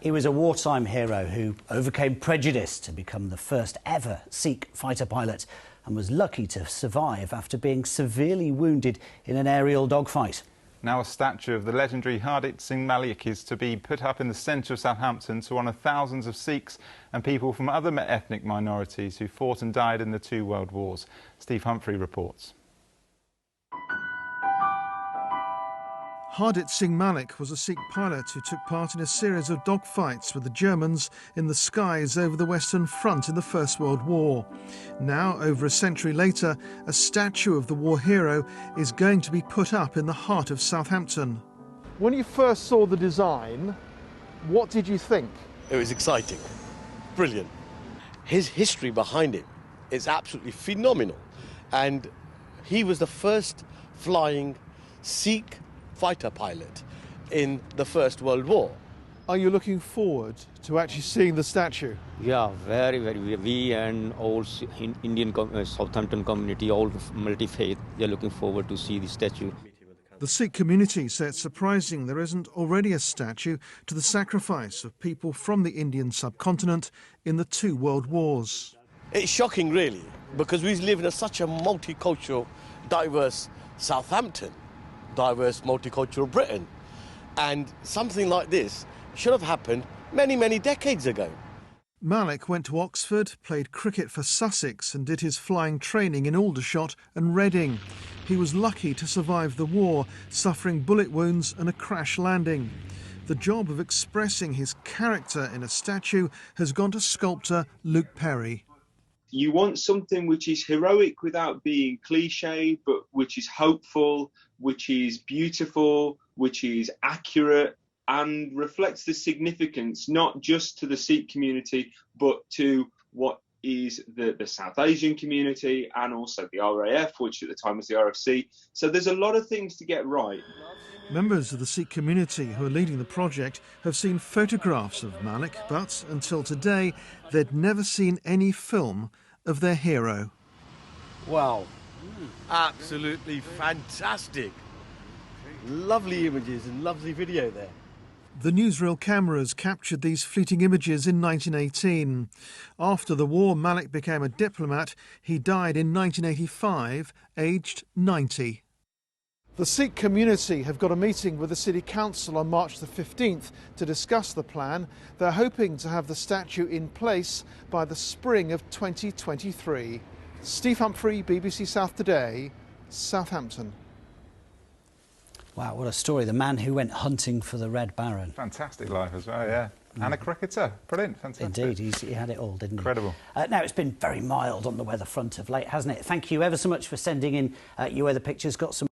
He was a wartime hero who overcame prejudice to become the first ever Sikh fighter pilot and was lucky to survive after being severely wounded in an aerial dogfight. Now a statue of the legendary Harjap Singh Malik is to be put up in the centre of Southampton to honour thousands of Sikhs and people from other ethnic minorities who fought and died in the two world wars. Steve Humphrey reports. Harjap Singh Malik was a Sikh pilot who took part in a series of dogfights with the Germans in the skies over the Western Front in the First World War. Now, over a century later, a statue of the war hero is going to be put up in the heart of Southampton. When you first saw the design, what did you think? It was exciting, brilliant. His history behind it is absolutely phenomenal. And he was the first flying Sikh fighter pilot in the First World War. Are you looking forward to actually seeing the statue? Yeah, very. We and all Indian Southampton community, all multi-faith, they're looking forward to see the statue. The Sikh community say it's surprising there isn't already a statue to the sacrifice of people from the Indian subcontinent in the two world wars. It's shocking, really, because we live in such a multicultural, diverse Southampton, diverse multicultural Britain, and something like this should have happened many decades ago. Malik went to Oxford, played cricket for Sussex and did his flying training in Aldershot and Reading. He was lucky to survive the war, suffering bullet wounds and a crash landing. The job of expressing his character in a statue has gone to sculptor Luke Perry. You want something which is heroic without being cliche, but which is hopeful, which is beautiful, which is accurate, and reflects the significance not just to the Sikh community, but to what is the South Asian community and also the RAF, which at the time was the RFC. So there's a lot of things to get right. Members of the Sikh community who are leading the project have seen photographs of Malik, but until today, they'd never seen any film of their hero. Wow, absolutely fantastic. Lovely images and lovely video there. The newsreel cameras captured these fleeting images in 1918. After the war, Malik became a diplomat. He died in 1985, aged 90. The Sikh community have got a meeting with the City Council on March the 15th to discuss the plan. They're hoping to have the statue in place by the spring of 2023. Steve Humphrey, BBC South Today, Southampton. Wow, what a story. The man who went hunting for the Red Baron. Fantastic life as well, yeah. And a cricketer. Brilliant, fantastic. Indeed, he had it all, didn't he? Incredible. Now, it's been very mild on the weather front of late, hasn't it? Thank you ever so much for sending in your weather pictures. Got some